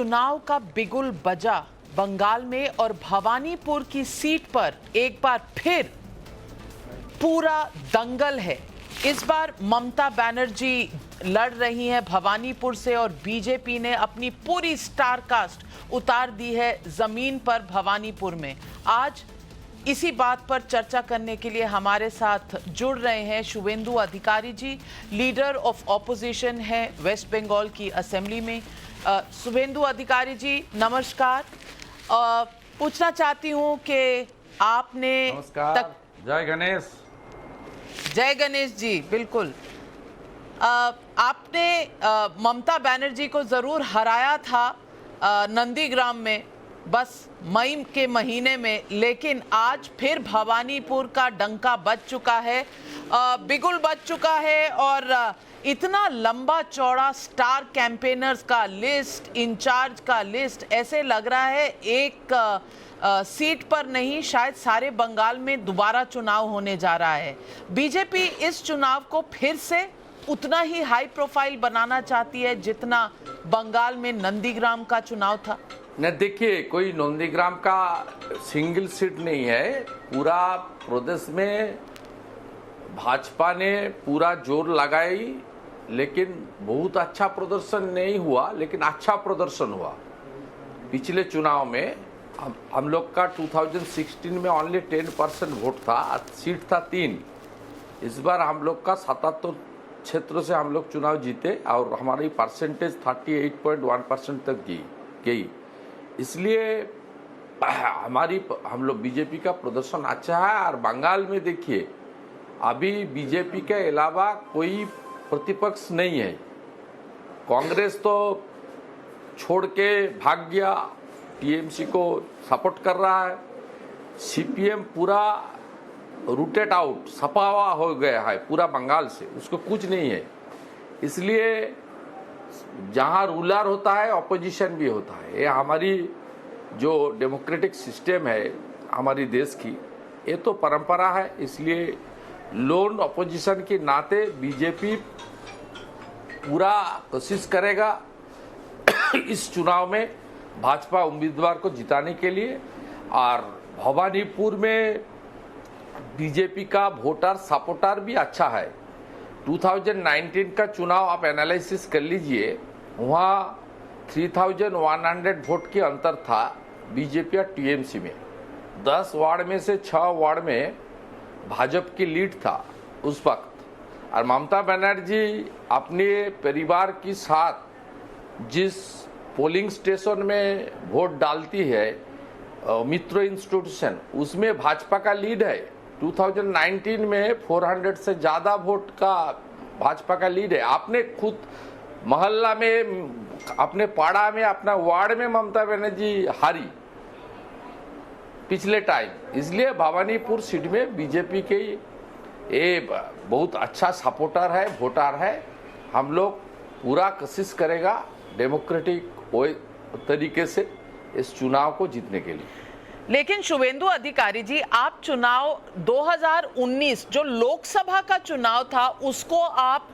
चुनाव का बिगुल बजा बंगाल में और भवानीपुर की सीट पर एक बार फिर पूरा दंगल है। इस बार ममता बनर्जी लड़ रही हैं भवानीपुर से और बीजेपी ने अपनी पूरी स्टार कास्ट उतार दी है जमीन पर भवानीपुर में। आज इसी बात पर चर्चा करने के लिए हमारे साथ जुड़ रहे हैं शुवेंदु अधिकारी जी, लीडर ऑफ ऑपोजिशन है वेस्ट बंगाल की असेंबली में। शुवेंदु अधिकारी जी नमस्कार। पूछना चाहती हूं कि आपने नमस्कार, जय गणेश। जय गणेश जी। बिल्कुल, आपने ममता बनर्जी को जरूर हराया था नंदीग्राम में बस मई के महीने में, लेकिन आज फिर भवानीपुर का डंका बज चुका है, बिगुल बज चुका है और इतना लंबा चौड़ा स्टार कैंपेनर्स का लिस्ट, इंचार्ज का लिस्ट, ऐसे लग रहा है एक सीट पर नहीं शायद सारे बंगाल में दोबारा चुनाव होने जा रहा है। बीजेपी इस चुनाव को फिर से उतना ही हाई प्रोफाइल बनाना चाहती है जितना बंगाल में नंदीग्राम का चुनाव था। न देखिए, कोई नंदीग्राम का सिंगल सीट नहीं है। पूरा प्रदेश में भाजपा ने पूरा जोर लगाई, लेकिन बहुत अच्छा प्रदर्शन नहीं हुआ, लेकिन अच्छा प्रदर्शन हुआ। पिछले चुनाव में हम लोग का 2016 में ओनली 10% वोट था, सीट था 3। इस बार हम लोग का 77 क्षेत्रों से हम लोग चुनाव जीते और हमारी परसेंटेज 38.1% तक गई। इसलिए हम लोग बीजेपी का प्रदर्शन अच्छा है। और बंगाल में देखिए, अभी बीजेपी के अलावा कोई प्रतिपक्ष नहीं है। कांग्रेस तो छोड़ के भाग गया, टीएमसी को सपोर्ट कर रहा है। सीपीएम पूरा रूटेड आउट, सफावा हो गया है पूरा बंगाल से, उसको कुछ नहीं है। इसलिए जहां रूलर होता है ऑपोजिशन भी होता है। ये हमारी जो डेमोक्रेटिक सिस्टम है हमारी देश की, ये तो परंपरा है। इसलिए लोन ऑपोजिशन के नाते बीजेपी पूरा कोशिश करेगा इस चुनाव में भाजपा उम्मीदवार को जिताने के लिए। और भवानीपुर में बीजेपी का वोटर सपोर्टर भी अच्छा है। 2019 का चुनाव आप एनालिसिस कर लीजिए, वहाँ 3100 वोट के अंतर था बीजेपी और टीएमसी में। 10 वार्ड में से 6 वार्ड में भाजपा की लीड था उस वक्त। और ममता बनर्जी अपने परिवार के साथ जिस पोलिंग स्टेशन में वोट डालती है, मित्रो इंस्टीट्यूशन, उसमें भाजपा का लीड है। 2019 में 400 से ज़्यादा वोट का भाजपा का लीड है। आपने खुद मोहल्ला में, अपने पाड़ा में, अपना वार्ड में ममता बनर्जी हारी पिछले टाइम। इसलिए भवानीपुर सीट में बीजेपी के ये बहुत अच्छा सपोर्टर है, वोटर है। हम लोग पूरा कोशिश करेगा डेमोक्रेटिक तरीके से इस चुनाव को जीतने के लिए। लेकिन शुवेंदु अधिकारी जी, आप चुनाव 2019 जो लोकसभा का चुनाव था उसको आप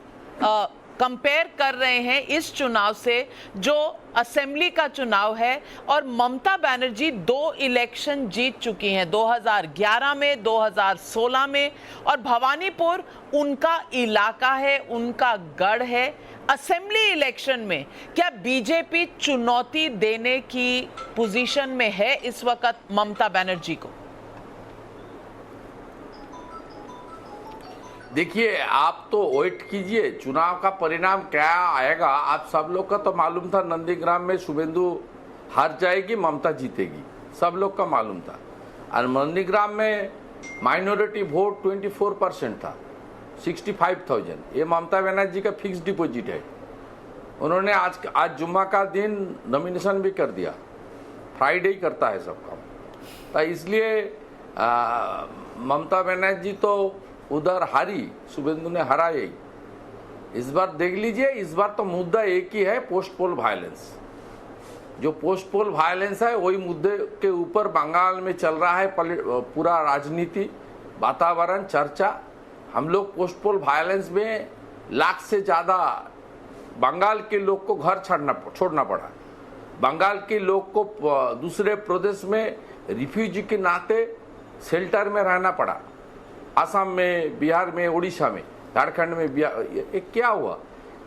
कंपेयर कर रहे हैं इस चुनाव से जो असेंबली का चुनाव है, और ममता बनर्जी 2 इलेक्शन जीत चुकी हैं, 2011 में, 2016 में, और भवानीपुर उनका इलाका है, उनका गढ़ है। असेंबली इलेक्शन में क्या बीजेपी चुनौती देने की पोजीशन में है इस वक्त ममता बनर्जी को? देखिए, आप तो वेट कीजिए, चुनाव का परिणाम क्या आएगा। आप सब लोग का तो मालूम था नंदीग्राम में शुवेंदु हार जाएगी, ममता जीतेगी, सब लोग का मालूम था। और नंदीग्राम में माइनॉरिटी वोट 24% था, 65,000। ये ममता बनर्जी का फिक्स डिपॉजिट है। उन्होंने आज जुम्मा का दिन नॉमिनेशन भी कर दिया, फ्राइडे ही करता है सब काम। तो इसलिए ममता बनर्जी तो उधर हारी, शुवेंदु ने हरा। यही इस बार देख लीजिए, इस बार तो मुद्दा एक ही है, पोस्ट पोल वायलेंस। जो पोस्ट पोल वायलेंस है वही मुद्दे के ऊपर बंगाल में चल रहा है पूरा राजनीति, वातावरण, चर्चा। हम लोग पोस्ट पोल वायलेंस में 1 लाख से ज़्यादा बंगाल के लोग को घर छोड़ना पड़ा। बंगाल के लोग को दूसरे प्रदेश में रिफ्यूजी के नाते शेल्टर में रहना पड़ा। असम में, बिहार में, उड़ीसा में, झारखंड में ये क्या हुआ?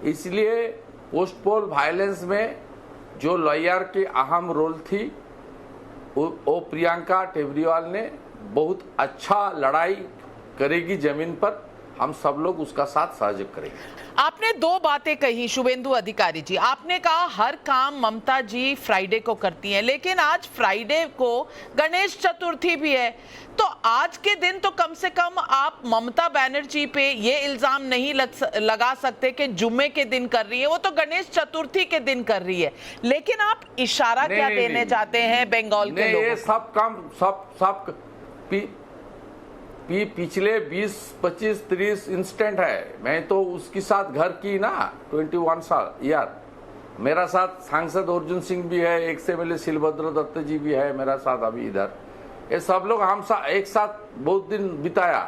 इसलिए पोस्ट पोल वायलेंस में जो लॉयर की अहम रोल थी वो प्रियंका टेबरीवाल ने बहुत अच्छा लड़ाई करेगी जमीन पर, हम सब लोग उसका साथ सहयोग करेंगे। आपने दो बातें कही शुभेंदु अधिकारी जी। आपने कहा हर काम ममता जी फ्राइडे को करती हैं, लेकिन आज फ्राइडे को गणेश चतुर्थी भी है, तो आज के दिन तो कम से कम आप ममता बनर्जी पे ये इल्जाम नहीं लगा सकते कि जुम्मे के दिन कर रही है, वो तो गणेश चतुर्थी के दिन कर रही है। लेकिन आप इशारा क्या देने चाहते हैं बंगाल के लोगों को? ये सब काम सब पिछले 20, 25, 30 इंस्टेंट है। मैं तो उसके साथ घर की ना 21 साल यार, मेरा साथ सांसद अर्जुन सिंह भी है, एक से MLA शिलभद्र दत्त जी भी है मेरा साथ अभी इधर। ये सब लोग हम एक साथ बहुत दिन बिताया,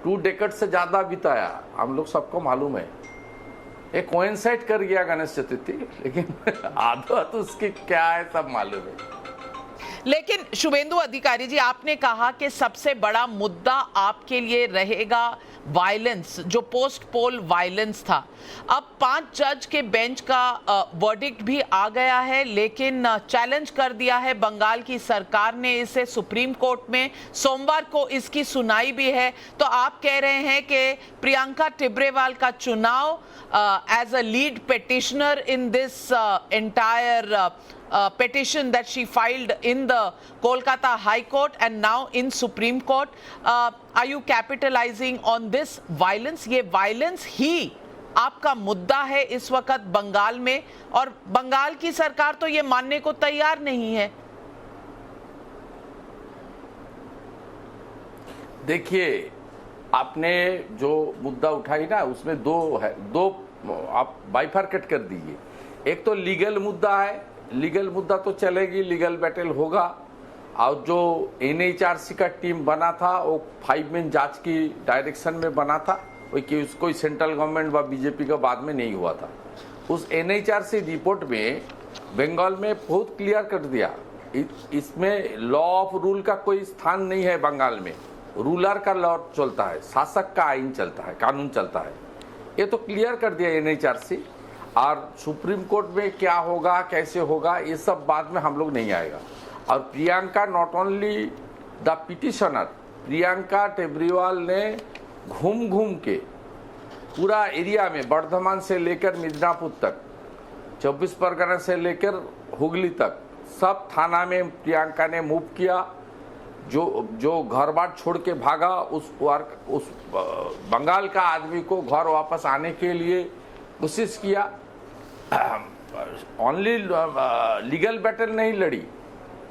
2 डेकेड से ज्यादा बिताया, हम लोग सबको मालूम है। ये कोइंसाइड कर गया गणेश चतुर्थी, लेकिन आधा तो उसकी क्या है सब मालूम है। लेकिन शुभेंदु अधिकारी जी, आपने कहा कि सबसे बड़ा मुद्दा आपके लिए रहेगा वायलेंस, जो पोस्ट पोल वायलेंस था। अब 5 जज के बेंच का वर्डिक्ट भी आ गया है, लेकिन चैलेंज कर दिया है बंगाल की सरकार ने इसे सुप्रीम कोर्ट में। सोमवार को इसकी सुनाई भी है। तो आप कह रहे हैं कि प्रियंका टेबरेवाल का चुनाव as a lead petitioner in this entire petition that she filed in the Kolkata High Court and now in Supreme Court, are you capitalizing on this violence? ये violence ही आपका मुद्दा है इस वक्त बंगाल में, और बंगाल की सरकार तो ये मानने को तैयार नहीं है। देखिए, आपने जो मुद्दा उठाई ना उसमें दो आप बाइफरकेट कर दीजिए। एक तो लीगल मुद्दा है, लीगल मुद्दा तो चलेगी, लीगल बैटल होगा। और जो NHRC का टीम बना था वो 5 मैन जांच की डायरेक्शन में बना था, कोई सेंट्रल गवर्नमेंट व बीजेपी का बाद में नहीं हुआ था। उस NHRC रिपोर्ट में बंगाल में बहुत क्लियर कर दिया, इसमें लॉ ऑफ रूल का कोई स्थान नहीं है बंगाल में। रूलर का लॉ चलता है, शासक का आइन चलता है, कानून चलता है। ये तो क्लियर कर दिया NHRC। और सुप्रीम कोर्ट में क्या होगा, कैसे होगा, ये सब बाद में हम लोग नहीं आएगा। और Priyanka not only the petitioner, Priyanka Tibrewal ने घूम घूम के पूरा एरिया में, बर्धमान से लेकर मिदनापुर तक, 24 परगना से लेकर हुगली तक, सब थाना में प्रियंका ने मूव किया। जो घर बार छोड़ के भागा उस बंगाल का आदमी को घर वापस आने के लिए कोशिश किया। ओनली लीगल बैटल नहीं लड़ी,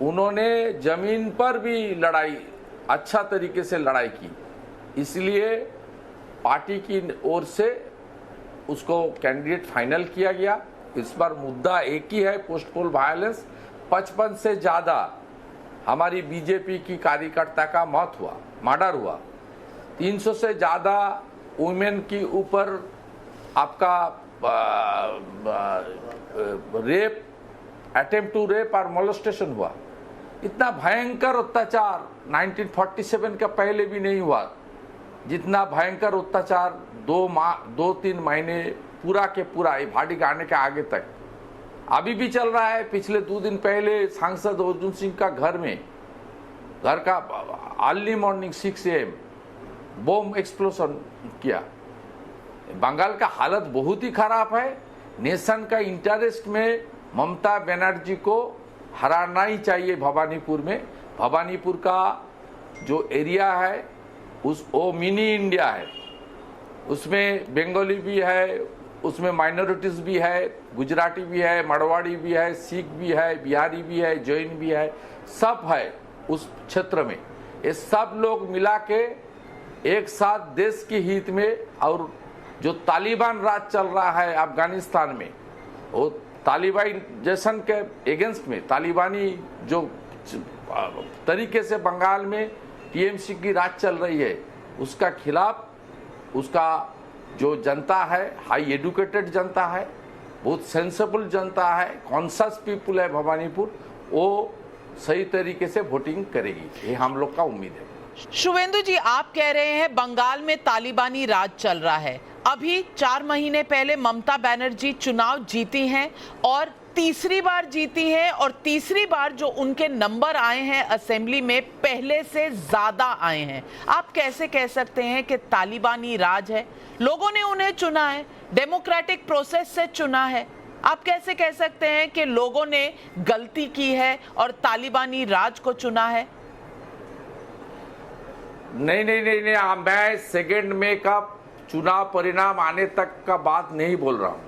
उन्होंने जमीन पर भी लड़ाई, अच्छा तरीके से लड़ाई की। इसलिए पार्टी की ओर से उसको कैंडिडेट फाइनल किया गया। इस बार मुद्दा एक ही है, पोस्ट पोल वायलेंस। 55 से ज़्यादा हमारी बीजेपी की कार्यकर्ता का मौत हुआ, मर्डर हुआ। 300 से ज़्यादा वुमेन के ऊपर आपका रेप, अटेम्प्ट टू रेप और मोलेस्टेशन हुआ। इतना भयंकर अत्याचार 1947 का पहले भी नहीं हुआ, जितना भयंकर अत्याचार 2-3 महीने पूरा के पूरा ये भाटी आने के आगे तक अभी भी चल रहा है। पिछले 2 दिन पहले सांसद अर्जुन सिंह का घर का early morning 6 AM bomb explosion किया। बंगाल का हालत बहुत ही खराब है। नेशन का इंटरेस्ट में ममता बनर्जी को हराना ही चाहिए। भवानीपुर में, भवानीपुर का जो एरिया है वो मिनी इंडिया है, उसमें बंगाली भी है, उसमें माइनॉरिटीज भी है, गुजराती भी है, मरवाड़ी भी है, सिख भी है, बिहारी भी है, जैन भी है, सब है उस क्षेत्र में। ये सब लोग मिला के एक साथ देश के हित में, और जो तालिबान राज चल रहा है अफगानिस्तान में, वो तालिबानिजेशन के एगेंस्ट में, तालिबानी जो तरीके से बंगाल में TMC की राज चल रही है, उसका खिलाफ उसका जो जनता है, हाई एडुकेटेड जनता है, बहुत सेंसिबल जनता है, कॉन्शियस पीपुल है भवानीपुर, वो सही तरीके से वोटिंग करेगी, ये हम लोग का उम्मीद है। शुभेंदु जी, आप कह रहे हैं बंगाल में तालिबानी राज चल रहा है। अभी 4 महीने पहले ममता बनर्जी चुनाव जीती हैं और तीसरी बार जीती हैं, और तीसरी बार जो उनके नंबर आए हैं असेंबली में पहले से ज्यादा आए हैं। आप कैसे कह सकते हैं कि तालिबानी राज है? लोगों ने उन्हें चुना है, डेमोक्रेटिक प्रोसेस से चुना है। आप कैसे कह सकते हैं कि लोगों ने गलती की है और तालिबानी राज को चुना है? नहीं, मैं सेकेंड में का चुनाव परिणाम आने तक का बात नहीं बोल रहा हूं।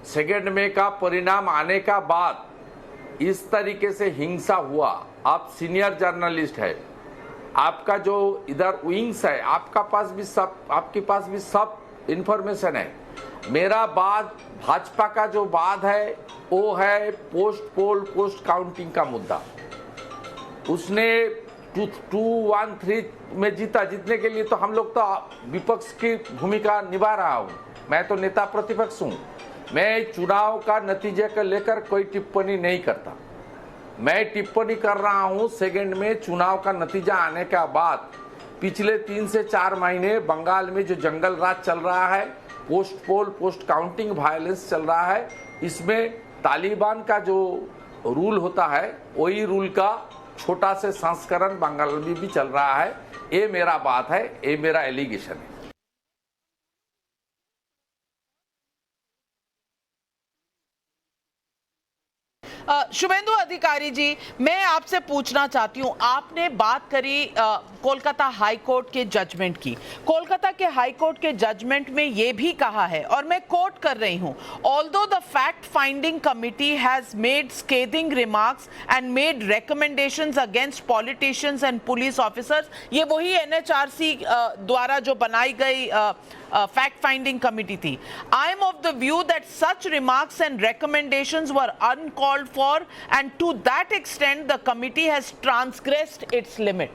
सेकेंड में का परिणाम आने का बाद इस तरीके से हिंसा हुआ, आप सीनियर जर्नलिस्ट है, आपका जो इधर विंग्स है, आपके पास भी सब इंफॉर्मेशन है। मेरा बात भाजपा का जो बात है वो है पोस्ट पोल पोस्ट काउंटिंग का मुद्दा। उसने 213 में जीता, जीतने के लिए तो हम लोग तो विपक्ष की भूमिका निभा रहा हूं, मैं तो नेता प्रतिपक्ष हूं। मैं चुनाव का नतीजे को लेकर कोई टिप्पणी नहीं करता। मैं टिप्पणी कर रहा हूं सेकंड में चुनाव का नतीजा आने के बाद पिछले 3 से 4 महीने बंगाल में जो जंगल राज चल रहा है, पोस्ट पोल पोस्ट काउंटिंग वायलेंस चल रहा है, इसमें तालिबान का जो रूल होता है वही रूल का छोटा से संस्करण बंगाल में भी चल रहा है। ये मेरा बात है, ये मेरा एलिगेशन है। शुभेंदु अधिकारी जी, मैं आपसे पूछना चाहती हूं, आपने बात करी कोलकाता हाई कोर्ट के जजमेंट की। कोलकाता के हाई कोर्ट के जजमेंट में यह भी कहा है, और मैं कोट कर रही हूं, although the fact finding committee has made scathing remarks and made recommendations against politicians and police officers. ये वही एनएचआरसी द्वारा जो बनाई गई fact finding committee थी। I am of the view that such remarks and recommendations were uncalled for, and to that extent the committee has transgressed its limit।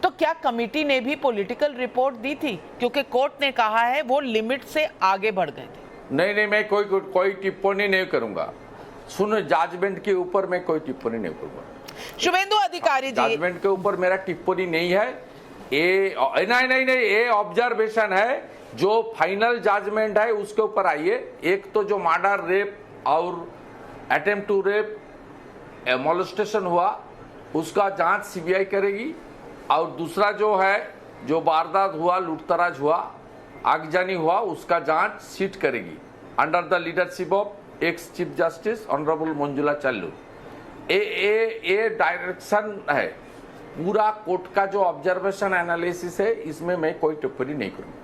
तो क्या committee ने भी पॉलिटिकल रिपोर्ट दी थी? क्योंकि कोर्ट ने कहा है वो लिमिट से आगे बढ़ गए थे। नहीं, मैं कोई टिप्पणी नहीं करूंगा। सुनो, जजमेंट के ऊपर मैं कोई टिप्पणी नहीं करूंगा। शुभेंदु अधिकारी जी, जजमेंट के ऊपर मेरा टिप्पणी नहीं है। नहीं, ये ऑब्जर्वेशन है। जो फाइनल जजमेंट है उसके ऊपर आइए। एक तो जो मर्डर, रेप और अटेम्प्ट टू रेप, मोलेस्टेशन हुआ, उसका जांच सीबीआई करेगी। और दूसरा जो है, जो वारदात हुआ, लूटतराज हुआ, आगजनी हुआ, उसका जांच सीट करेगी under the leadership of ex chief justice honourable Manjula Chellur. ये डायरेक्शन है। पूरा कोर्ट का जो ऑब्जर्वेशन एनालिसिस है, इसमें मैं कोई टिप्पणी नहीं करूंगा।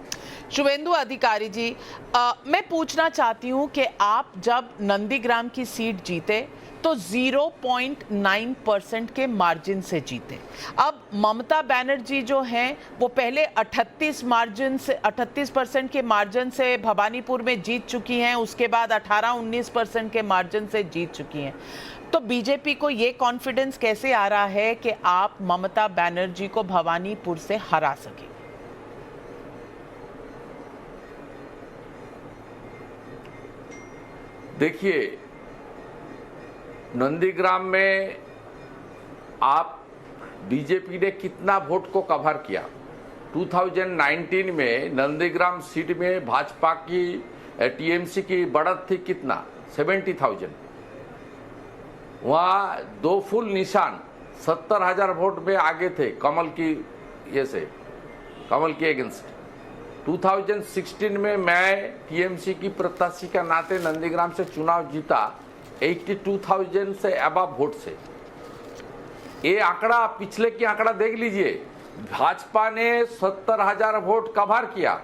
शुभेंदु अधिकारी जी, मैं पूछना चाहती हूं कि आप जब नंदीग्राम की सीट जीते तो 0.9% के मार्जिन से जीते। अब ममता बनर्जी जो हैं वो पहले 38% के मार्जिन से भवानीपुर में जीत चुकी हैं, उसके बाद 18-19% के मार्जिन से जीत चुकी हैं। तो बीजेपी को ये कॉन्फिडेंस कैसे आ रहा है कि आप ममता बनर्जी को भवानीपुर से हरा सके? देखिए, नंदीग्राम में आप बीजेपी ने कितना वोट को कवर किया। 2019 में नंदीग्राम सीट में भाजपा की टीएमसी की बढ़त थी कितना, 70,000। वहाँ 2 फुल निशान 70,000 वोट में आगे थे कमल की अगेंस्ट। 2016 में मैं टीएमसी की प्रत्याशी के नाते नंदीग्राम से चुनाव जीता 82,000 से अबव वोट से। ये आंकड़ा, पिछले की आंकड़ा देख लीजिए। भाजपा ने 70,000 वोट कवर किया,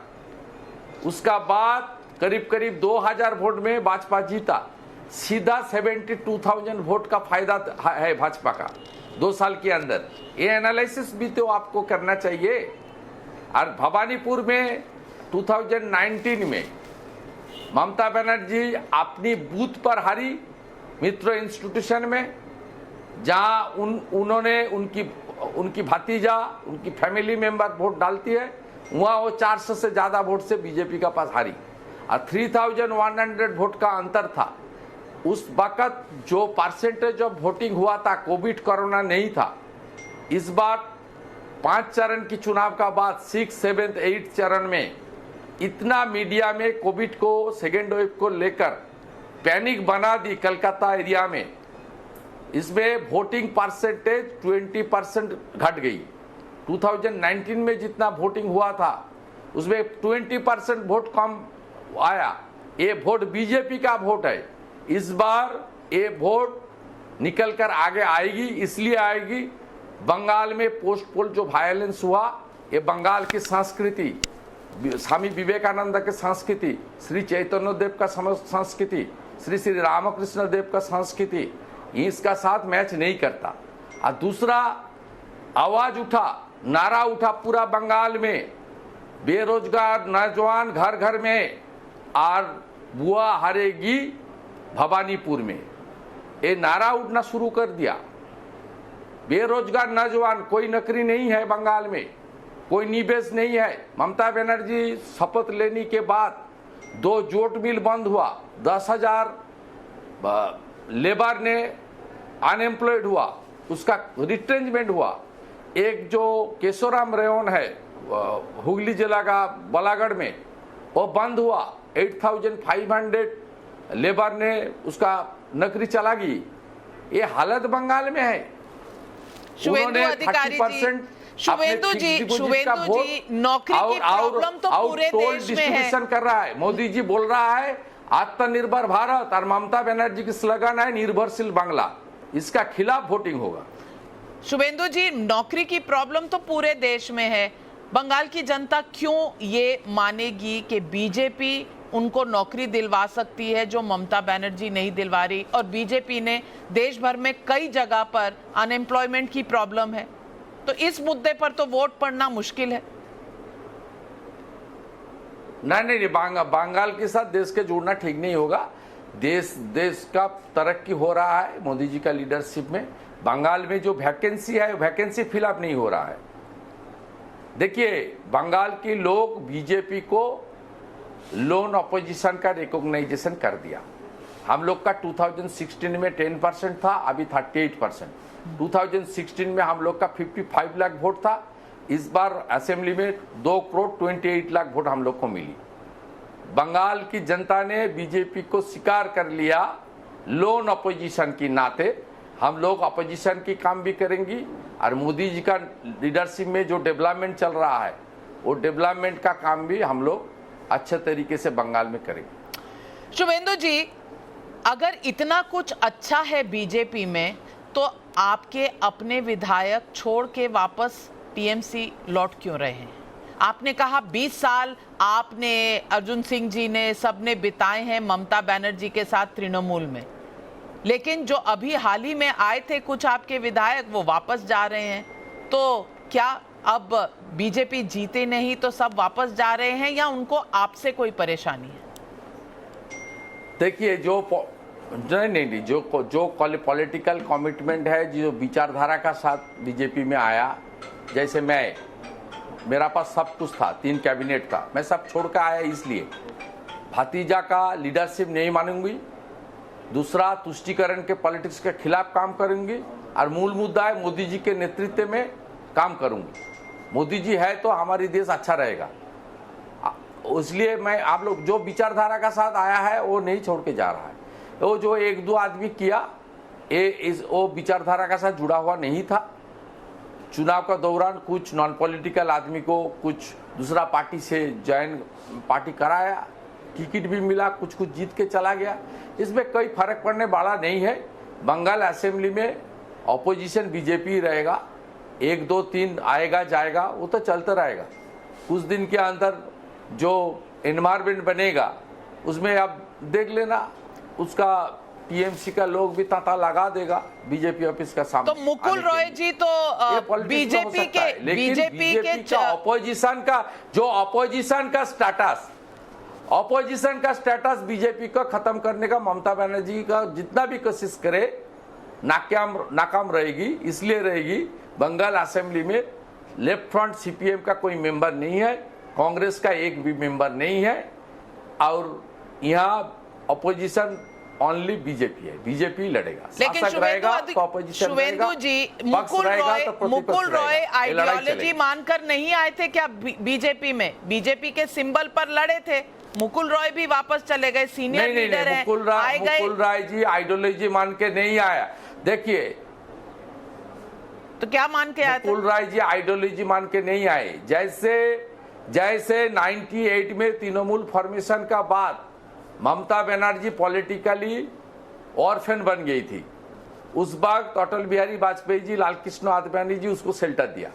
उसका बाद करीब 2,000 वोट में भाजपा जीता। सीधा 72,000 वोट का फायदा है भाजपा का 2 साल के अंदर। ये एनालिसिस भी तो आपको करना चाहिए। और भवानीपुर में 2019 में ममता बनर्जी अपनी बूथ पर हारी, मित्र इंस्टीट्यूशन में, जहां उन्होंने उनकी भतीजा, उनकी फैमिली मेंबर वोट डालती है, वहां वो 400 से ज्यादा वोट से बीजेपी का पास हारी। और 3100 वोट का अंतर था। उस वक्त जो परसेंटेज ऑफ वोटिंग हुआ था, कोविड कोरोना नहीं था। इस बार 5 चरण की चुनाव का बाद 6, 7, 8 चरण में इतना मीडिया में कोविड को सेकेंड वेव को लेकर पैनिक बना दी कलकत्ता एरिया में। इसमें वोटिंग परसेंटेज 20% घट गई। 2019 में जितना वोटिंग हुआ था उसमें 20% वोट कम आया। ये वोट बीजेपी का वोट है। इस बार ये वोट निकल कर आगे आएगी, इसलिए आएगी बंगाल में पोस्ट पोल जो वायलेंस हुआ, ये बंगाल की संस्कृति, स्वामी विवेकानंद के संस्कृति, श्री चैतन्य देव का संस्कृति, श्री श्री रामकृष्ण देव का संस्कृति इसका साथ मैच नहीं करता। और दूसरा आवाज उठा, नारा उठा पूरा बंगाल में, बेरोजगार नौजवान घर घर में, और बुआ हारेगी भवानीपुर में, ये नारा उठना शुरू कर दिया। बेरोजगार नौजवान, कोई नौकरी नहीं है बंगाल में, कोई निवेश नहीं है। ममता बनर्जी शपथ लेने के बाद 2 जूट मिल बंद हुआ, 10,000 लेबर ने अनएम्प्लॉयड हुआ, उसका रिट्रेंचमेंट हुआ। एक जो केशोराम रेवन है हुगली जिला का बलागढ़ में, वो बंद हुआ। 8,500 लेबर ने उसका नौकरी चला गई। ये हालत बंगाल में है। शुभेंदु अधिकारी जी, शुभेंदु जी, नौकरी की प्रॉब्लम तो पूरे देश में है। कर रहा है मोदी जी, बोल रहा है आत्मनिर्भर भारत, और ममता बनर्जी की स्लोगन है निर्भरशील बांग्ला। इसका खिलाफ वोटिंग होगा। शुभेंदु जी, नौकरी की प्रॉब्लम तो पूरे देश में है। बंगाल की जनता क्यों ये मानेगी कि बीजेपी उनको नौकरी दिलवा सकती है जो ममता बनर्जी नहीं दिलवा रही, और बीजेपी ने देश भर में कई जगह पर अनएम्प्लॉयमेंट की प्रॉब्लम है, तो इस मुद्दे पर तो वोट पड़ना मुश्किल है। नहीं, बंगाल के साथ देश के जोड़ना ठीक नहीं होगा। देश का तरक्की हो रहा है मोदी जी का लीडरशिप में। बंगाल में जो वैकेंसी है, वैकेंसी फिलअप नहीं हो रहा है। देखिए, बंगाल के लोग बीजेपी को लोन अपोजिशन का रिकॉग्नाइजेशन कर दिया। हम लोग का 2016 में 10% था, अभी 38%। 2016 में हम लोग का 55 लाख वोट था। इस बार असेंबली में 2,28 लाख वोट हम लोग को मिली। बंगाल की जनता ने बीजेपी को स्वीकार कर लिया लोन अपोजिशन की नाते। हम लोग अपोजिशन की काम भी करेंगी, और मोदी जी का लीडरशिप में जो डेवलपमेंट चल रहा है, वो डेवलपमेंट का काम भी हम लोग अच्छे तरीके से बंगाल में करेंगे। शुभेंदु जी, अगर इतना कुछ अच्छा है बीजेपी में, तो आपके अपने विधायक छोड़ के वापस टीएमसी लौट क्यों रहे हैं? आपने कहा 20 साल आपने, अर्जुन सिंह जी ने, सबने बिताए हैं ममता बनर्जी के साथ तृणमूल में, लेकिन जो अभी हाल ही में आए थे कुछ आपके विधायक, वो वापस जा रहे हैं। तो क्या अब बीजेपी जीते नहीं तो सब वापस जा रहे हैं, या उनको आपसे कोई परेशानी है? देखिए, जो पॉलिटिकल कमिटमेंट है, जो विचारधारा का साथ बीजेपी में आया, जैसे मेरा पास सब कुछ था, 3 कैबिनेट था, मैं सब छोड़ कर आया। इसलिए भतीजा का लीडरशिप नहीं मानूंगी। दूसरा, तुष्टिकरण के पॉलिटिक्स के खिलाफ काम करूंगी, और मूल मुद्दा है मोदी जी के नेतृत्व में काम करूंगी। मोदी जी है तो हमारी देश अच्छा रहेगा। इसलिए मैं, आप लोग जो विचारधारा का साथ आया है वो नहीं छोड़ के जा रहा है। वो जो 1-2 आदमी किया, वो विचारधारा का साथ जुड़ा हुआ नहीं था। चुनाव का दौरान कुछ नॉन पॉलिटिकल आदमी को कुछ दूसरा पार्टी से ज्वाइन पार्टी कराया, टिकट भी मिला, कुछ जीत के चला गया। इसमें कोई फर्क पड़ने वाला नहीं है। बंगाल असेंबली में ऑपोजिशन बीजेपी रहेगा, 1, 2, 3 आएगा जाएगा, वो तो चलता रहेगा। कुछ दिन के अंदर जो एनवायरमेंट बनेगा उसमें आप देख लेना, उसका टीएमसी का लोग भी तांता लगा देगा बीजेपी ऑफिस का सामने। तो मुकुल रॉय जी तो बीजेपी के ऑपोजिशन का जो ऑपोजिशन का स्टेटस बीजेपी को खत्म करने का ममता बनर्जी का जितना भी कोशिश करे नाकाम रहेगी। इसलिए रहेगी, बंगाल असेंबली में लेफ्ट फ्रंट सीपीएम का कोई मेंबर नहीं है, कांग्रेस का एक भी मेंबर नहीं है, और यहाँ अपोजिशन ओनली बीजेपी है, बीजेपी लड़ेगा। लेकिन शासक रहेगा तो अपोजिशन रहेगा, शुवेंदु जी, पक्ष रहेगा तो प्रतिपक्ष मुकुल रॉय रहेगा। ये लड़ाई आइडियोलॉजी चलेगी। मानकर नहीं आए थे क्या बीजेपी में? बीजेपी के सिंबल पर लड़े थे। मुकुल रॉय भी वापस चले गए, सीनियर नहीं, लीडर है, मुकुल राय जी आइडियोलॉजी मान के नहीं आया। देखिए, तो क्या मान के आए थे? मुकुल राय जी आइडियोलॉजी मान के नहीं आए। जैसे 98 में तृणमूल फॉर्मेशन का बाद ममता बनर्जी पॉलिटिकली ऑर्फन बन गई थी, उस वक्त अटल बिहारी वाजपेयी जी, लाल कृष्ण आडवाणी जी उसको शेल्टर दिया।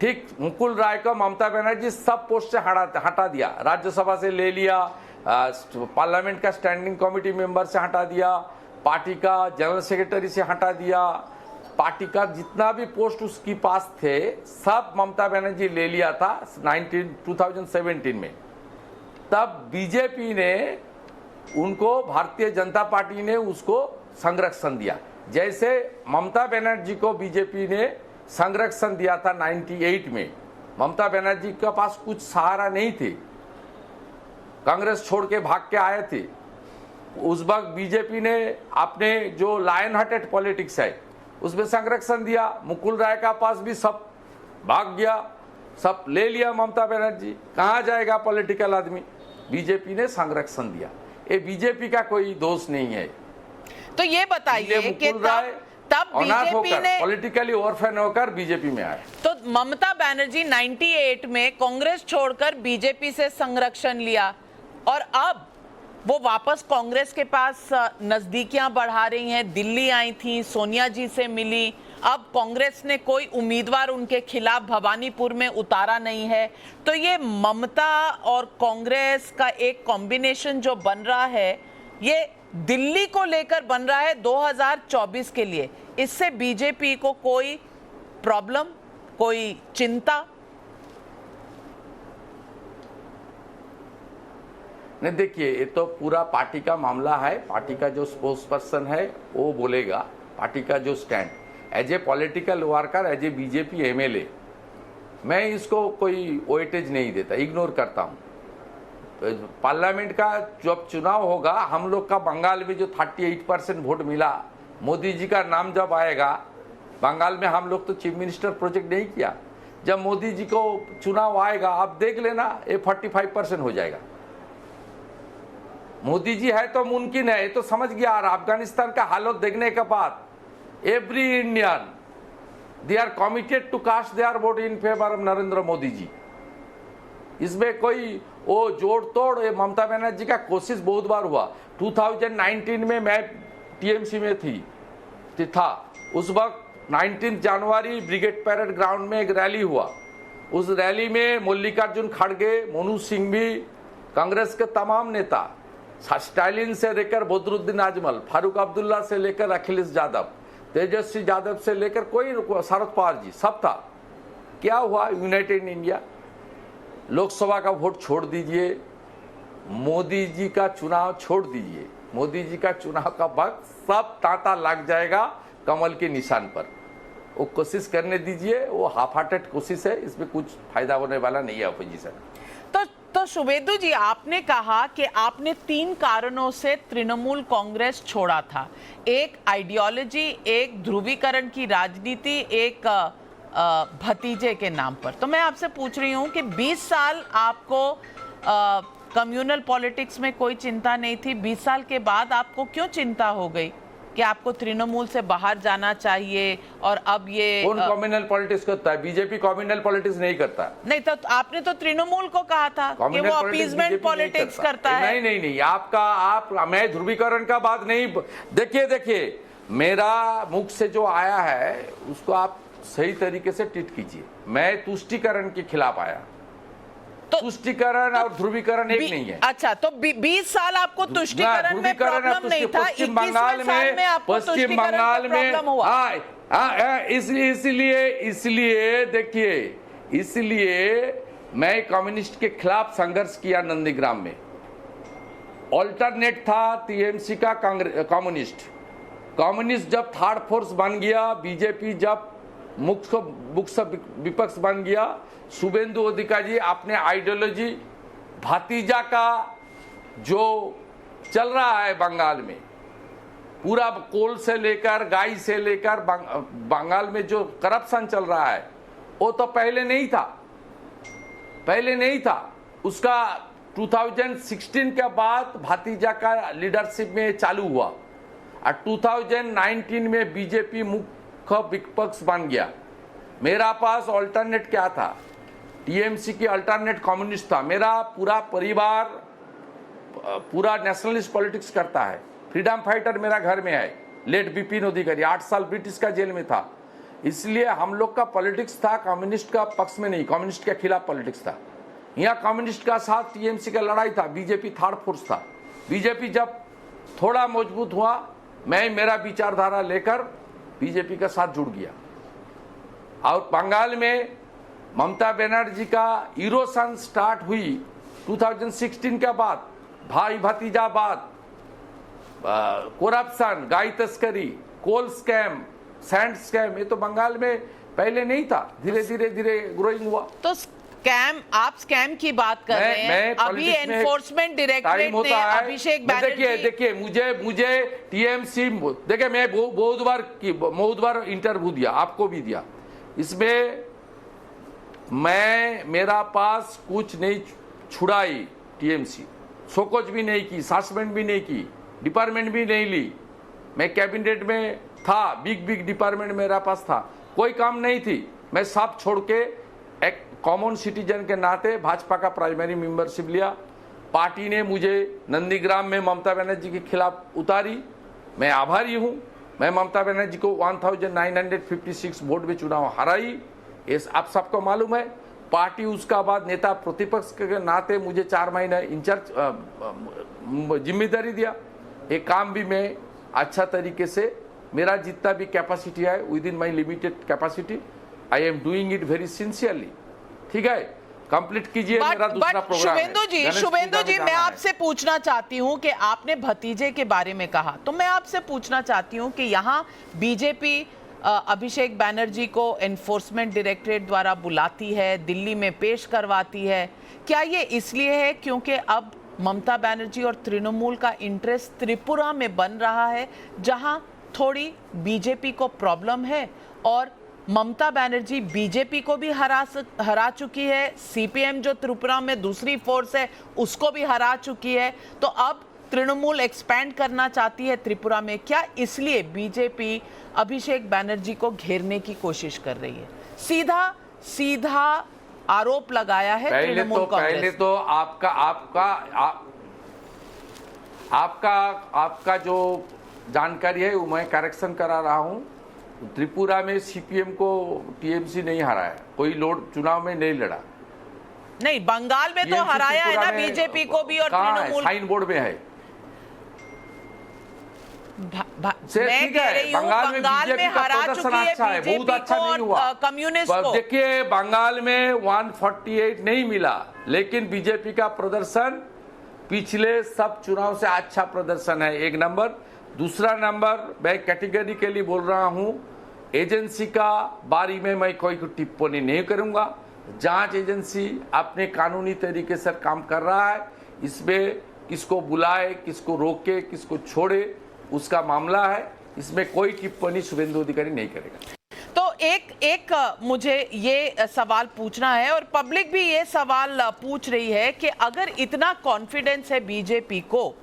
ठीक मुकुल राय को ममता बनर्जी सब पोस्ट से हटा दिया, राज्यसभा से ले लिया, पार्लियामेंट का स्टैंडिंग कमेटी मेंबर से हटा दिया, पार्टी का जनरल सेक्रेटरी से हटा दिया, पार्टी का जितना भी पोस्ट उसके पास थे सब ममता बनर्जी ले लिया था 2017 में। तब बीजेपी ने उनको, भारतीय जनता पार्टी ने उसको संरक्षण दिया। जैसे ममता बनर्जी को बीजेपी ने संरक्षण दिया था 98 में, ममता बनर्जी के पास कुछ सहारा नहीं थी, कांग्रेस छोड़ के भाग के आए थे। उस वक्त बीजेपी ने अपने जो लायन हार्टेड पॉलिटिक्स है उसमें संरक्षण दिया। मुकुल राय का पास भी सब भाग गया, सब ले लिया ममता बनर्जी, कहाँ जाएगा पॉलिटिकल आदमी? बीजेपी ने संरक्षण दिया। ये बीजेपी का कोई दोष नहीं है। तो ये बताइए कि तब बीजेपी ने पॉलिटिकली ऑर्फन होकर बीजेपी में आया। तो ममता बनर्जी 98 में कांग्रेस छोड़कर बीजेपी से संरक्षण लिया और अब वो वापस कांग्रेस के पास नजदीकियां बढ़ा रही हैं। दिल्ली आई थी, सोनिया जी से मिली, अब कांग्रेस ने कोई उम्मीदवार उनके खिलाफ भवानीपुर में उतारा नहीं है। तो ये ममता और कांग्रेस का एक कॉम्बिनेशन जो बन रहा है, ये दिल्ली को लेकर बन रहा है 2024 के लिए। इससे बीजेपी को कोई प्रॉब्लम, कोई चिंता? नहीं, देखिए, ये तो पूरा पार्टी का मामला है। पार्टी का जो स्पोक्स पर्सन है वो बोलेगा पार्टी का जो stand. As a political worker, as a BJP MLA, मैं इसको कोई वेटेज नहीं देता, इग्नोर करता हूँ। पार्लियामेंट का जब चुनाव होगा, हम लोग का बंगाल में जो 38% वोट मिला, मोदी जी का नाम जब आएगा, बंगाल में हम लोग तो चीफ मिनिस्टर प्रोजेक्ट नहीं किया, जब मोदी जी को चुनाव आएगा आप देख लेना, ये 45% हो जाएगा। मोदी जी है तो मुमकिन है, ये तो समझ गया। और अफगानिस्तान का हालत देखने के बाद every Indian they are committed to cast their vote in favour of Narendra Modi ji. इसमें कोई वो जोड़ तोड़, ये ममता बनर्जी का कोशिश बहुत बार हुआ। 2019 में मैं टीएमसी में था, उस वक्त 19 जनवरी ब्रिगेड पैरेड ग्राउंड में एक रैली हुआ। उस रैली में मल्लिकार्जुन खड़गे, मनोज सिंघवी, कांग्रेस के तमाम नेता, स्टालिन से लेकर बदरुद्दीन आजमल, फारूक अब्दुल्ला से लेकर अखिलेश यादव, तेजस्वी यादव से लेकर कोई, शरद पवार जी, सब था। क्या हुआ? United India. लोकसभा का वोट छोड़ दीजिए, मोदी जी का चुनाव छोड़ दीजिए, मोदी जी का चुनाव का वक्त सब तांता लग जाएगा कमल के निशान पर। वो कोशिश करने दीजिए, वो हाफ हार्टेड कोशिश है, इसमें कुछ फायदा होने वाला नहीं है अपोजिशन। तो शुवेंदु जी, आपने कहा कि आपने 3 कारणों से तृणमूल कांग्रेस छोड़ा था। एक आइडियोलॉजी, एक ध्रुवीकरण की राजनीति, एक भतीजे के नाम पर। तो मैं आपसे पूछ रही हूं कि 20 साल आपको कम्युनल पॉलिटिक्स में कोई चिंता नहीं थी, 20 साल के बाद आपको क्यों चिंता हो गई कि आपको तृणमूल से बाहर जाना चाहिए? और अब ये कौन कम्युनल पॉलिटिक्स करता है? बीजेपी कम्युनल पॉलिटिक्स नहीं करता। नहीं, तो आपने तो तृणमूल को कहा था कि वो अपीजमेंट पॉलिटिक्स करता है। नहीं, मैं ध्रुवीकरण का बात नहीं। देखिए, मेरा मुख से जो आया है उसको आप सही तरीके से ट्रीट कीजिए। मैं तुष्टीकरण के खिलाफ आया। तो तुष्टीकरण और ध्रुवीकरण एक नहीं है। अच्छा, तो 20 साल आपको तुष्टीकरण में प्रॉब्लम नहीं था, 21वें साल में आपको तुष्टीकरण में प्रॉब्लम हुआ। इसलिए देखिए, इसलिए मैं कम्युनिस्ट के खिलाफ संघर्ष किया नंदीग्राम में। ऑल्टरनेट था टीएमसी का कम्युनिस्ट जब थर्ड फोर्स बन गया, बीजेपी जब मुख्य विपक्ष बन गया, शुभेंदु अधिकारी अपने आइडियोलॉजी भतीजा का जो चल रहा है बंगाल में, पूरा कोल से लेकर गाय से लेकर बंगाल में जो करप्शन चल रहा है वो तो पहले नहीं था। उसका 2016 के बाद भतीजा का लीडरशिप में चालू हुआ और 2019 में बीजेपी मुख्य विपक्ष बन गया। मेरा पास अल्टरनेट क्या था? टीएमसी की अल्टरनेट कम्युनिस्ट था। मेरा पूरा परिवार पूरा नेशनलिस्ट पॉलिटिक्स करता है। फ्रीडम फाइटर मेरा घर में है, लेट बिपिन अधिकारी 8 साल ब्रिटिश का जेल में था। इसलिए हम लोग का पॉलिटिक्स था कम्युनिस्ट का पक्ष में नहीं, कम्युनिस्ट के खिलाफ पॉलिटिक्स था। यहाँ कम्युनिस्ट का साथ टीएमसी का लड़ाई था, बीजेपी थर्ड फोर्स था। बीजेपी जब थोड़ा मजबूत हुआ, मैं मेरा विचारधारा लेकर बीजेपी का साथ जुड़ गया। और बंगाल में ममता बनर्जी का इरोशन स्टार्ट हुई 2016 के बाद, भाई भतीजावाद, करप्शन, गाय तस्करी, कोल स्कैम, सैंड स्कैम, ये तो बंगाल में पहले नहीं था, धीरे धीरे ग्रोइंग हुआ। तो स्कैम, आप स्कैम की बात कर रहे हैं। अभी एनफोर्समेंट डायरेक्टरेट ने अभिषेक बैनर्जी, देखिए मुझे टीएमसी, देखिए मैं बहुत बार इंटरव्यू दिया, आपको भी दिया। इसमें मेरा पास कुछ नहीं छुड़ाई टीएमसी, शोकॉज भी नहीं की, सस्पेंड भी नहीं की, डिपार्टमेंट भी नहीं ली। मैं कैबिनेट में था, बिग डिपार्टमेंट मेरा पास था, कोई काम नहीं थी। मैं सब छोड़ के एक कॉमन सिटीजन के नाते भाजपा का प्राइमरी मेंबरशिप लिया। पार्टी ने मुझे नंदीग्राम में ममता बनर्जी के खिलाफ उतारी, मैं आभारी हूं। मैं ममता बनर्जी को 1956 वोट में चुनाव हराई, ये आप सबको मालूम है। पार्टी उसका बाद नेता प्रतिपक्ष के नाते मुझे 4 महीने इंचार्ज जिम्मेदारी दिया। एक काम भी मैं अच्छा तरीके से, मेरा जितना भी कैपेसिटी है with in my limited capacity, I am doing it very sincerely. ठीक है, कंप्लीट कीजिए मेरा दूसरा प्रोग्राम। शुभेंदु जी मैं आपसे पूछना चाहती हूं कि आपने भतीजे के बारे में कहा, तो मैं आपसे पूछना चाहती हूं कि यहाँ बीजेपी अभिषेक बैनर्जी को एनफोर्समेंट डायरेक्टरेट द्वारा बुलाती है, दिल्ली में पेश करवाती है। क्या ये इसलिए है क्योंकि अब ममता बनर्जी और तृणमूल का इंटरेस्ट त्रिपुरा में बन रहा है, जहां थोड़ी बीजेपी को प्रॉब्लम है, और ममता बनर्जी बीजेपी को भी हरा चुकी है, सीपीएम जो त्रिपुरा में दूसरी फोर्स है उसको भी हरा चुकी है, तो अब तृणमूल एक्सपैंड करना चाहती है त्रिपुरा में। क्या इसलिए बीजेपी अभिषेक बनर्जी को घेरने की कोशिश कर रही है? सीधा आरोप लगाया है तृणमूल कांग्रेस। पहले तो आपका जो जानकारी है वो मैं करेक्शन करा रहा हूं। त्रिपुरा में सीपीएम को टीएमसी नहीं हराया, कोई चुनाव में नहीं लड़ा। नहीं, बंगाल में तो हराया है ना बीजेपी को भी, और तृणमूल साइन बोर्ड में है। मैं कह रही हूं बंगाल में हरा चुकी है बीजेपी को और कम्युनिस्ट को। देखिए बंगाल में 148 नहीं मिला, लेकिन बीजेपी का प्रदर्शन पिछले सब चुनाव से अच्छा प्रदर्शन है, एक नंबर। दूसरा नंबर, मैं कैटेगरिकली बोल रहा हूं, एजेंसी का बारे में मैं कोई टिप्पणी नहीं करूंगा। जांच एजेंसी अपने कानूनी तरीके से काम कर रहा है, इसमें किसको बुलाए, किसको रोके, किसको छोड़े, उसका मामला है। इसमें कोई टिप्पणी शुभेंदु अधिकारी नहीं करेगा। तो एक मुझे ये सवाल पूछना है, और पब्लिक भी ये सवाल पूछ रही है कि अगर इतना कॉन्फिडेंस है बीजेपी को,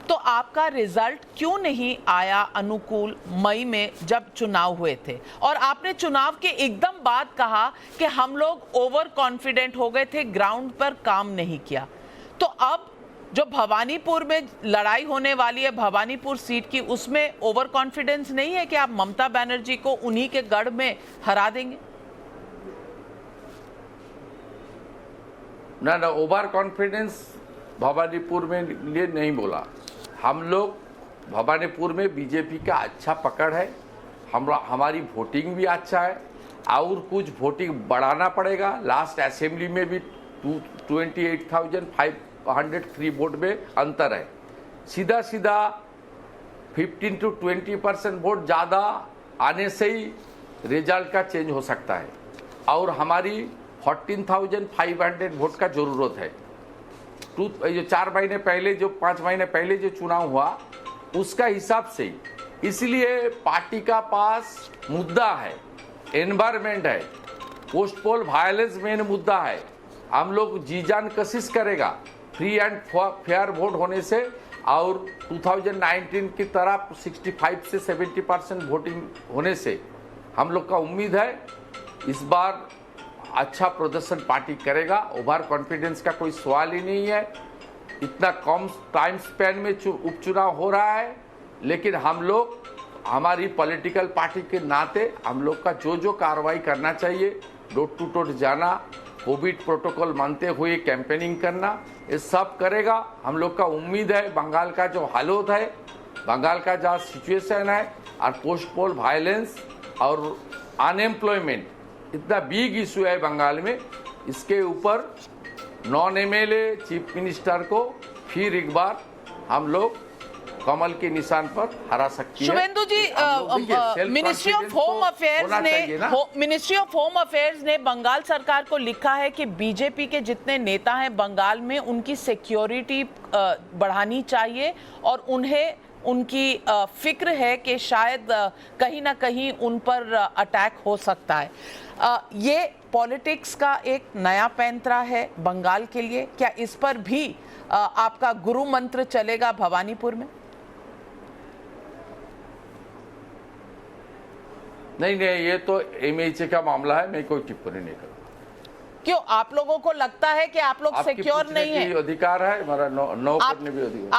तो आपका रिजल्ट क्यों नहीं आया अनुकूल मई में जब चुनाव हुए थे? और आपने चुनाव के एकदम बाद कहा कि हम लोग ओवर कॉन्फिडेंट हो गए थे, ग्राउंड पर काम नहीं किया। तो अब जो भवानीपुर में लड़ाई होने वाली है, भवानीपुर सीट की, उसमें ओवर कॉन्फिडेंस नहीं है कि आप ममता बनर्जी को उन्हीं के गढ़ में हरा देंगे? ना, ओवर कॉन्फिडेंस भवानीपुर में लिए नहीं बोला। हम लोग भवानीपुर में बीजेपी का अच्छा पकड़ है, हमारी वोटिंग भी अच्छा है, और कुछ वोटिंग बढ़ाना पड़ेगा। लास्ट असेंबली में भी 28,500 वोट में अंतर है। सीधा 15 to 20% वोट ज़्यादा आने से ही रिजल्ट का चेंज हो सकता है, और हमारी 14,500 वोट का ज़रूरत है। जो 4 महीने पहले, जो 5 महीने पहले जो चुनाव हुआ उसका हिसाब से ही। इसलिए पार्टी का पास मुद्दा है, एनवायरमेंट है, पोस्ट पोल वायलेंस मेन मुद्दा है। हम लोग जी जान कोशिश करेगा फ्री एंड फेयर वोट होने से, और 2019 की तरह 65 से 70% वोटिंग होने से हम लोग का उम्मीद है इस बार अच्छा प्रदर्शन पार्टी करेगा। ओवर कॉन्फिडेंस का कोई सवाल ही नहीं है। इतना कम टाइम स्पैन में उपचुनाव हो रहा है, लेकिन हम लोग, हमारी पॉलिटिकल पार्टी के नाते हम लोग का जो कार्रवाई करना चाहिए, डोर टू डोर जाना, कोविड प्रोटोकॉल मानते हुए कैंपेनिंग करना, ये सब करेगा। हम लोग का उम्मीद है बंगाल का जो हालत है, बंगाल का जो सिचुएशन है, और पोस्ट पोल वायलेंस और अनएम्प्लॉयमेंट इतना बिग इशू है बंगाल में, इसके ऊपर नॉन एमएलए चीफ मिनिस्टर को फिर एक बार हम लोग कमल के निशान पर हरा सकती है। शुभेंदु जी, मिनिस्ट्री ऑफ होम अफेयर्स ने बंगाल सरकार को लिखा है कि बीजेपी के जितने नेता हैं बंगाल में, उनकी सिक्योरिटी बढ़ानी चाहिए, और उन्हें उनकी फिक्र है कि शायद कहीं ना कहीं उन पर अटैक हो सकता है। ये पॉलिटिक्स का एक नया पैंतरा है बंगाल के लिए। क्या इस पर भी आपका गुरु मंत्र चलेगा भवानीपुर में? नहीं, ये तो एमएचए का मामला है, मैं कोई टिप्पणी नहीं करूँगा। क्यों, आप लोगों को लगता है कि आप लोग सिक्योर नहीं है? अधिकार है हमारा, नो करने भी अधिकार।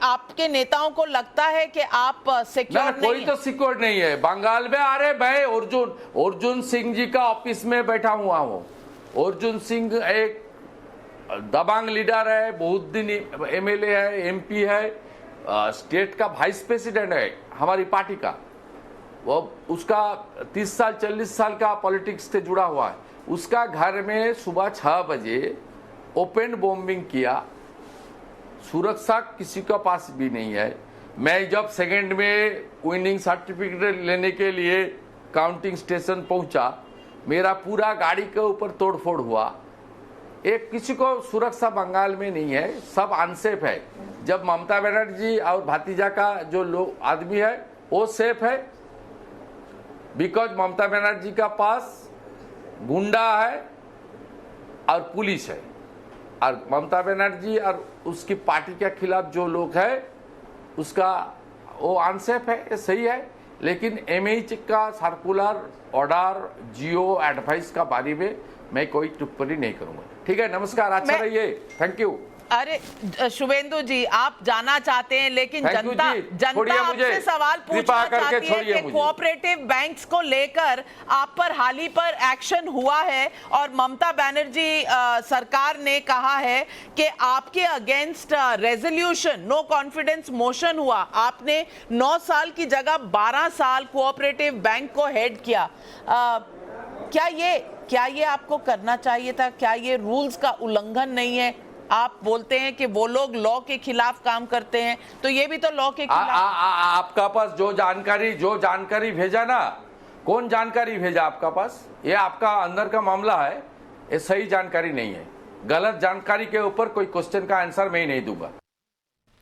आपके नेताओं को लगता है कि आप सिक्योर नहीं? कोई तो सिक्योर नहीं है बंगाल में। अरे भाई, अर्जुन सिंह जी का ऑफिस में बैठा हुआ हूँ। अर्जुन सिंह एक दबंग लीडर है, बहुत दिन एमएलए है, एमपी है, स्टेट का वाइस प्रेसिडेंट है हमारी पार्टी का। वो उसका 30 साल 40 साल का पॉलिटिक्स से जुड़ा हुआ है। उसका घर में सुबह 6 बजे ओपन बॉम्बिंग किया, सुरक्षा किसी के पास भी नहीं है। मैं जब सेकंड में विनिंग सर्टिफिकेट लेने के लिए काउंटिंग स्टेशन पहुंचा, मेरा पूरा गाड़ी के ऊपर तोड़फोड़ हुआ। एक किसी को सुरक्षा बंगाल में नहीं है, सब अनसेफ है। जब ममता बनर्जी और भतीजा का जो लोग आदमी है वो सेफ है, बिकॉज ममता बनर्जी का पास गुंडा है और पुलिस है, और ममता बनर्जी और उसकी पार्टी के खिलाफ जो लोग है उसका वो अनसेफ है, ये सही है। लेकिन एमएच का सर्कुलर ऑर्डर, जियो एडवाइस का बारे में मैं कोई टिप्पणी नहीं करूंगा। ठीक है, नमस्कार, अच्छा रहिए, थैंक यू। अरे शुभेंदु जी, आप जाना चाहते हैं, लेकिन जनता आपसे सवाल पूछना चाहती है कि कोऑपरेटिव बैंक्स को लेकर आप पर हाल ही पर एक्शन हुआ है, और ममता बनर्जी सरकार ने कहा है कि आपके against resolution, no confidence motion हुआ। आपने 9 साल की जगह 12 साल कोऑपरेटिव बैंक को हेड किया। क्या ये आपको करना चाहिए था? क्या ये रूल्स का उल्लंघन नहीं है? आप बोलते हैं कि वो लोग लॉ के खिलाफ काम करते हैं, तो ये भी तो लॉ के खिलाफ। आपका पास जो जानकारी भेजा ना, कौन जानकारी भेजा आपका पास? ये आपका अंदर का मामला है, ये सही जानकारी नहीं है। गलत जानकारी के ऊपर कोई क्वेश्चन का आंसर मैं ही नहीं दूंगा।